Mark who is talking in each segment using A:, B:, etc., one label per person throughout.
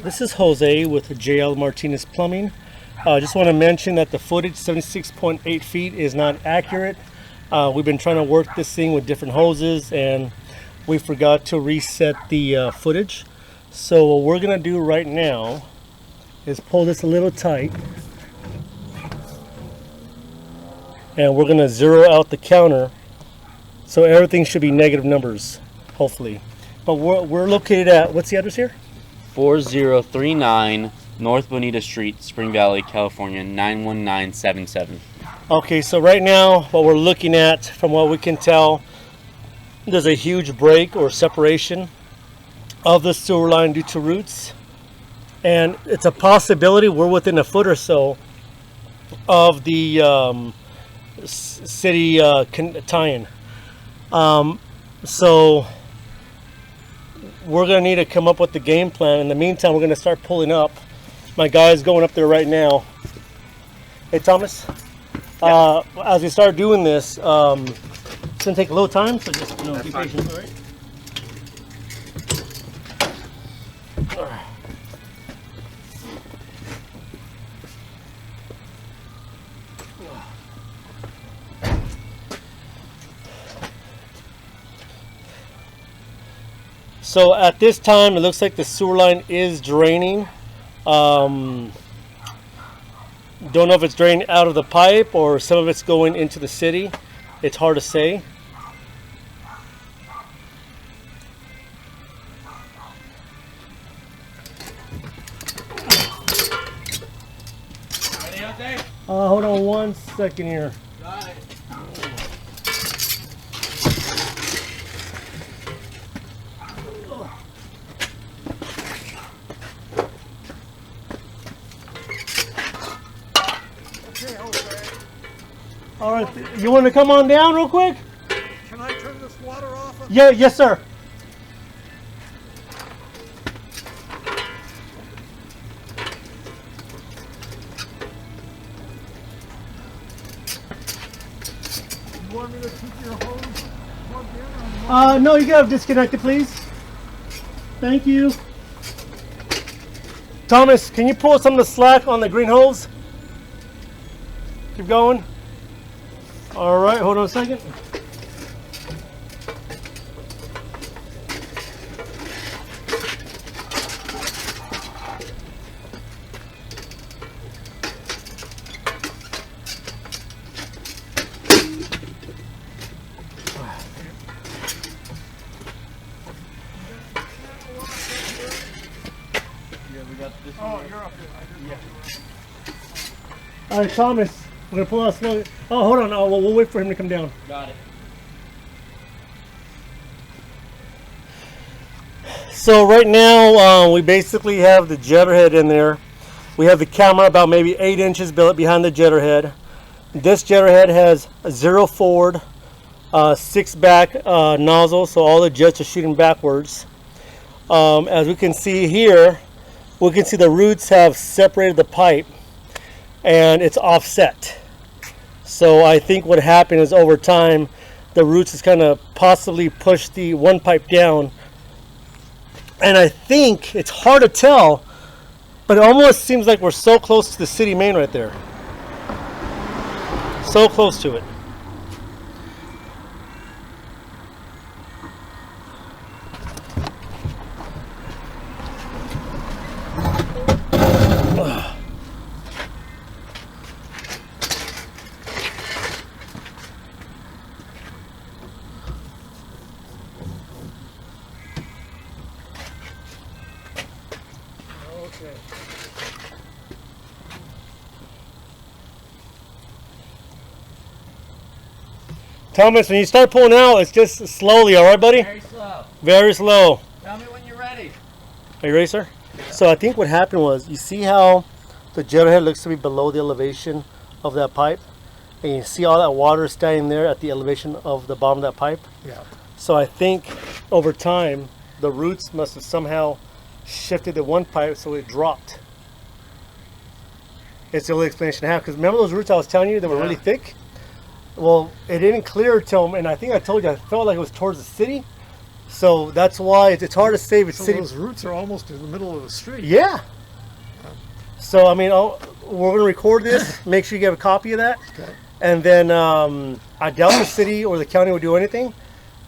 A: This is Jose with JL Martinez Plumbing. Just want to mention that the footage, 76.8 feet, is not accurate. We've been trying to work this thing with different hoses and we forgot to reset the footage. So what we're going to do right now is pull this a little tight. And we're going to zero out the counter. So everything should be negative numbers, hopefully. But we're located at, what's the address here?
B: 4039 North Bonita Street, Spring Valley, California, 91977.
A: Okay, so right now what we're looking at, from what we can tell, there's a huge break or separation of the sewer line due to roots. And it's a possibility we're within a foot or so of the city tie-in. So we're going to need to come up with the game plan. In the meantime, we're going to start pulling up. My guy's going up there right now. Hey, Thomas. Yeah. As we start doing this, it's going to take a little time, so just be patient. All right. So at this time, it looks like the sewer line is draining. Don't know if it's draining out of the pipe or some of it's going into the city. It's hard to say.
C: Ready out there?
A: Hold on one second here.
C: Got it.
A: All right, you want to come on down real quick?
C: Can I turn this water off?
A: Yeah, yes, sir.
C: You want me to keep your hose plugged in?
A: No, you gotta disconnect it, please. Thank you. Thomas, can you pull some of the slack on the green hose? Keep going. All right, hold on a second.
C: Oh, you're up here.
A: All right, Thomas, we're gonna pull out slowly. Oh, hold on. Oh, we'll wait for him to come down.
B: Got it.
A: So right now, we basically have the jetter head in there. We have the camera about maybe 8 inches behind the jetter head. This jetter head has a 0 forward, 6 back nozzle, so all the jets are shooting backwards. As we can see here, we can see the roots have separated the pipe and it's offset. So I think what happened is over time the roots has kind of possibly pushed the one pipe down, and I think it's hard to tell, but it almost seems like we're so close to the city main right there, so close to it.
C: Okay.
A: Thomas, when you start pulling out, it's just slowly, all right, buddy?
C: Very slow.
A: Very slow.
C: Tell me when you're ready.
A: Are you ready, sir? Yeah. So I think what happened was, you see how the jetter head looks to be below the elevation of that pipe? And you see all that water standing there at the elevation of the bottom of that pipe?
C: Yeah.
A: So I think over time, the roots must have somehow shifted the one pipe so it dropped. It's the only explanation I have. Because remember those roots I was telling you that were really thick? Well, it didn't clear till, and I think I told you, I felt like it was towards the city. So that's why it's hard to say if it's
C: So
A: city.
C: those roots are almost in the middle of the street.
A: Yeah. So I mean, we're gonna record this. Make sure you get a copy of that,
C: Okay.
A: and then I doubt the city or the county will do anything.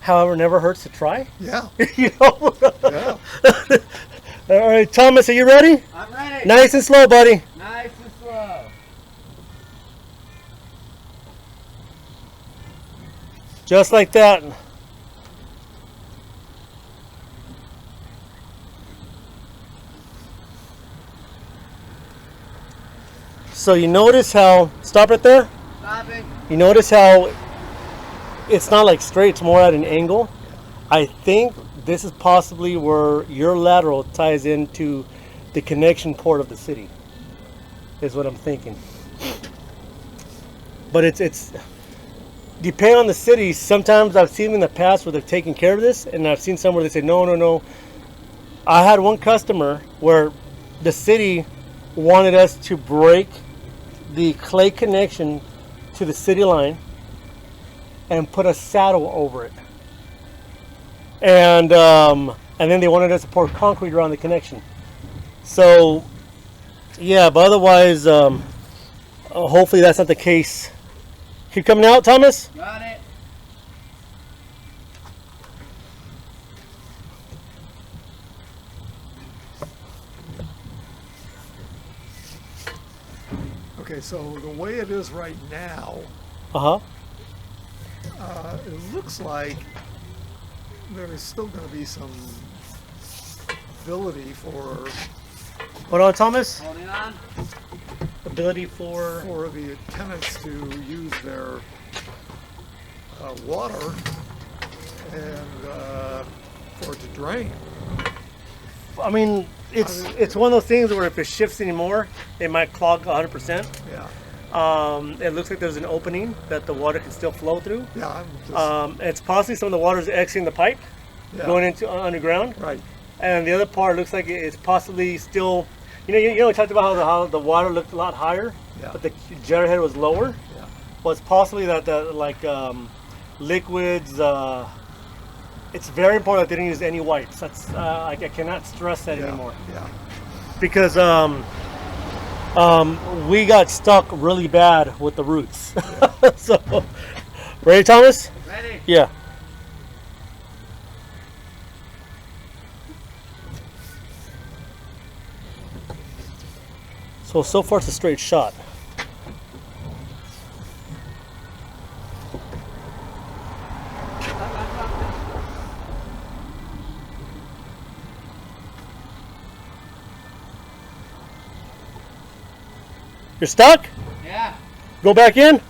A: However, it never hurts to try.
C: Yeah.
A: You know.
C: Yeah.
A: All right, Thomas, are you ready?
B: I'm ready.
A: Nice and slow, buddy.
B: Nice and slow.
A: Just like that. So you notice how, stop it there.
B: Stopping.
A: You notice how it's not like straight, it's more at an angle. I think this is possibly where your lateral ties into the connection port of the city, is what I'm thinking. But it's depending on the city. Sometimes I've seen in the past where they've taken care of this, and I've seen some where they say no. I had one customer where the city wanted us to break the clay connection to the city line and put a saddle over it, and then they wanted us to pour concrete around the connection. So yeah, but otherwise hopefully that's not the case. Keep coming out, Thomas.
B: Got it.
C: Okay, so the way it is right now,
A: Uh-huh.
C: it looks like there's still going to be some ability for
A: Hold on, Thomas.
B: Holding on.
A: Ability for
C: the tenants to use their water and for it to drain.
A: I mean, it's one of those things where if it shifts anymore, it might clog 100%.
C: Yeah.
A: It looks like there's an opening that the water can still flow through.
C: Yeah. I'm just,
A: It's possibly some of the water is exiting the pipe,
C: yeah.
A: going into underground,
C: Right.
A: and the other part looks like it's possibly still. You know, we talked about how the water looked a lot higher,
C: Yeah.
A: but the jetter head was lower.
C: Yeah.
A: Well, it's possibly that the liquids. It's very important that they didn't use any wipes. That's I cannot stress that
C: Yeah.
A: anymore,
C: Yeah.
A: because we got stuck really bad with the roots. So, ready, Thomas?
B: Ready.
A: Yeah. So far it's a straight shot. You're stuck?
B: Yeah.
A: Go back in.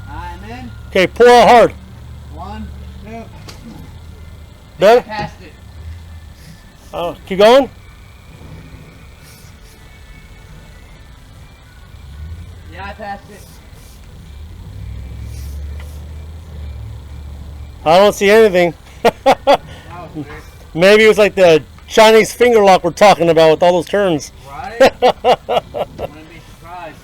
B: I'm in.
A: Okay, pull out hard.
B: 1, 2.
A: Better?
B: Passed it.
A: Oh, keep going.
B: Yeah, I passed it.
A: I don't see anything.
B: That was weird.
A: Maybe it was like the Chinese finger lock we're talking about with all those turns.
B: Right? Wouldn't be surprised.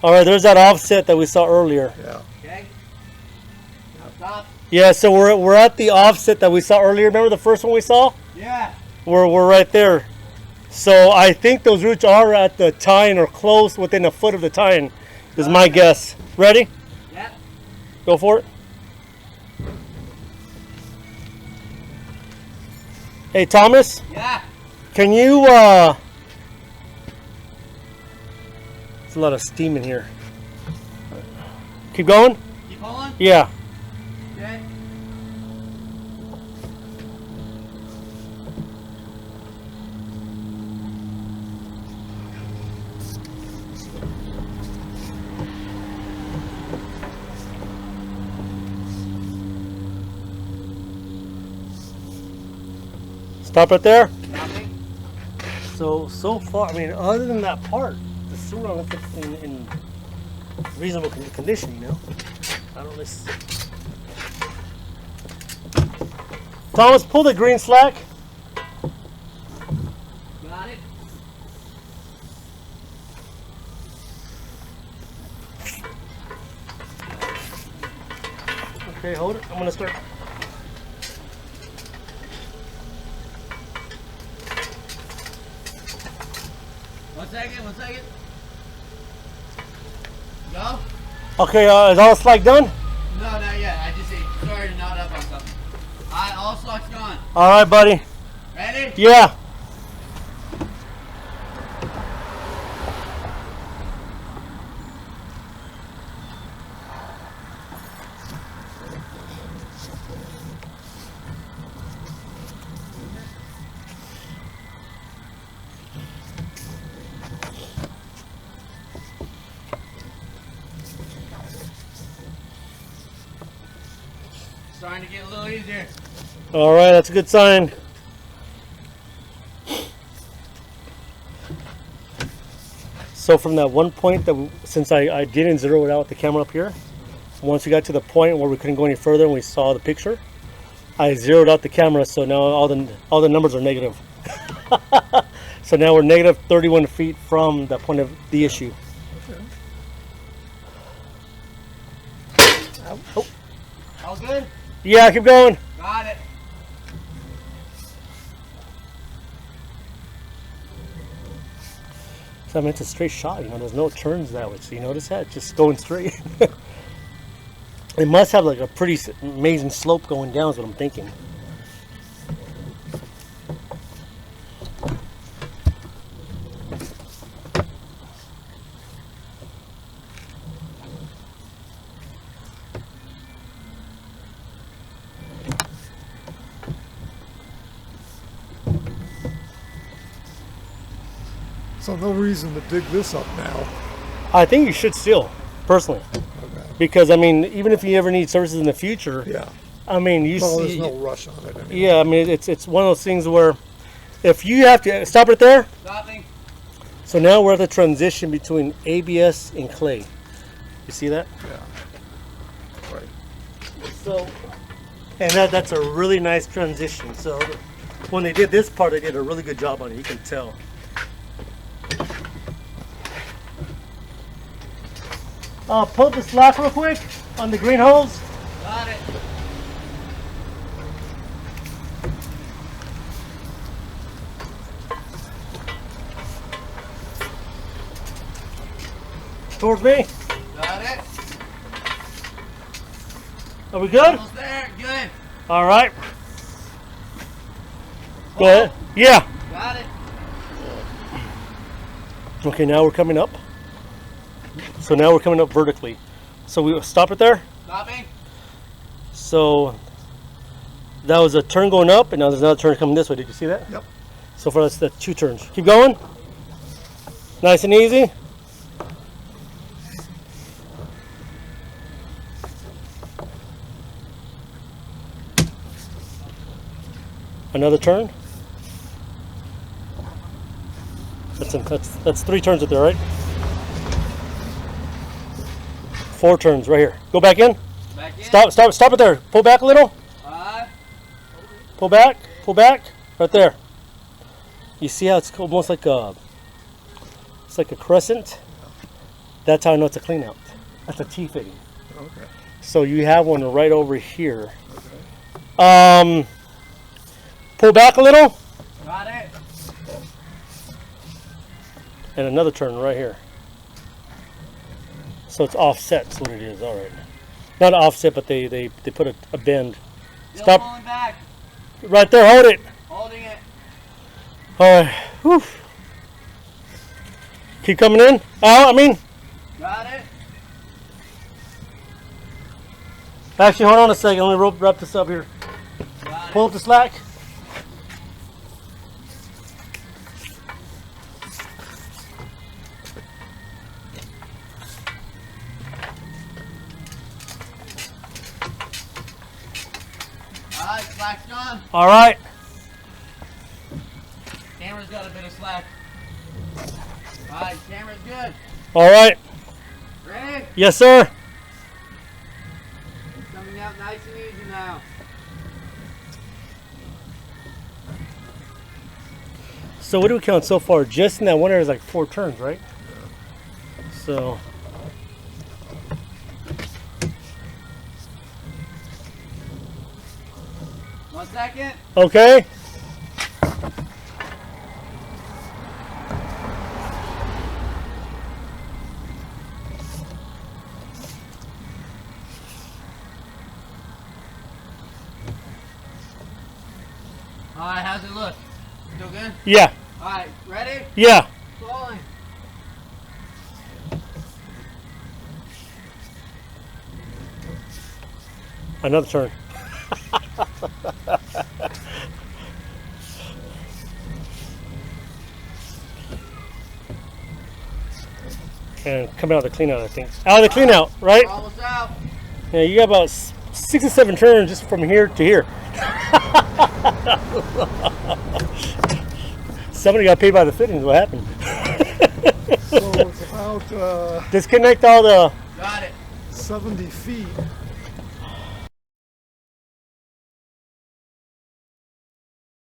A: All right, there's that offset that we saw earlier.
C: Yeah.
B: Okay. Now stop.
A: Yeah, so we're at the offset that we saw earlier. Remember the first one we saw?
B: Yeah.
A: We're right there. So I think those roots are at the tine or close within a foot of the tine, is my guess. Ready?
B: Yep.
A: Go for it. Hey, Thomas,
B: Yeah.
A: can you, there's a lot of steam in here. Keep going?
B: Keep pulling.
A: Yeah.
B: Okay.
A: Stop right there.
B: Nothing.
A: So far, I mean, other than that part, the sewer looks in reasonable condition, you know? I don't know. Thomas, pull the green slack.
B: Got it.
A: Okay, hold it. I'm gonna start.
B: One second. Go?
A: Okay, is all the slack done?
B: No, not yet. I just started to knot up on something. Alright, all slack's gone.
A: All right, buddy.
B: Ready?
A: Yeah.
B: Starting to get a little easier.
A: All right, that's a good sign. So from that one point that since I didn't zero it out with the camera up here, once we got to the point where we couldn't go any further and we saw the picture, I zeroed out the camera, so now all the numbers are negative. So now we're negative 31 feet from the point of the issue. Oh.
B: All good?
A: Yeah, keep going.
B: Got it.
A: So I mean, it's a straight shot, you know, there's no turns that way. So you notice that? It's just going straight. It must have like a pretty amazing slope going down is what I'm thinking.
C: So no reason to dig this up now.
A: I think you should still, personally.
C: Okay.
A: Because I mean, even if you ever need services in the future,
C: Yeah.
A: I mean, you
C: Well,
A: see,
C: there's no rush on it anymore.
A: yeah, I mean, it's one of those things where if you have to stop right there.
B: Stopping.
A: So now we're at the transition between ABS and clay. You see that?
C: Yeah. Right.
A: So, and that's a really nice transition. So when they did this part, they did a really good job on it. You can tell. Pull up the slack real quick on the green holes.
B: Got it.
A: Towards me.
B: Got it.
A: Are we good?
B: Almost there. Good.
A: All right. Go ahead. Yeah.
B: Got it.
A: Okay, now we're coming up. So now we're coming up vertically. So we stop it there.
B: Stopping.
A: So that was a turn going up, and now there's another turn coming this way. Did you see that?
C: Yep.
A: So far that's 2 turns. Keep going. Nice and easy. Another turn. That's 3 turns up there, right? 4 turns right here. Go back in.
B: Back in.
A: Stop it there. Pull back a little. Pull back. Right there. You see how it's almost like it's like a crescent? That's how I know it's a clean out. That's a T-fitting.
C: Okay.
A: So you have one right over here.
C: Okay.
A: Pull back a little.
B: Got it.
A: And another turn right here. So it's offset, that's what it is, all right. Not offset, but they put a bend.
B: Still
A: Stop.
B: pulling back.
A: Right there, hold it.
B: Holding it.
A: All right, whew. Keep coming in, out, I mean.
B: Got it.
A: Actually, hold on a second, let me wrap this up here.
B: Got
A: Pull
B: it.
A: up the slack.
B: Alright, slack's gone.
A: All right.
B: Camera's got a bit of slack. Alright, camera's good.
A: All right.
B: Ready?
A: Yes, sir.
B: It's coming out nice and easy now.
A: So what do we count so far? Just in that one area is like 4 turns, right? So
B: 1 second.
A: Okay.
B: Alright, how's it look? Still good?
A: Yeah.
B: Alright, ready?
A: Yeah.
B: Rolling.
A: Another turn. And coming out of the clean out, I think. Out of the clean out, right?
B: Almost out.
A: Yeah, you got about 6 or 7 turns just from here to here. Somebody got paid by the fittings. What happened?
C: So it's about
A: Disconnect all the.
B: Got it.
C: 70 feet.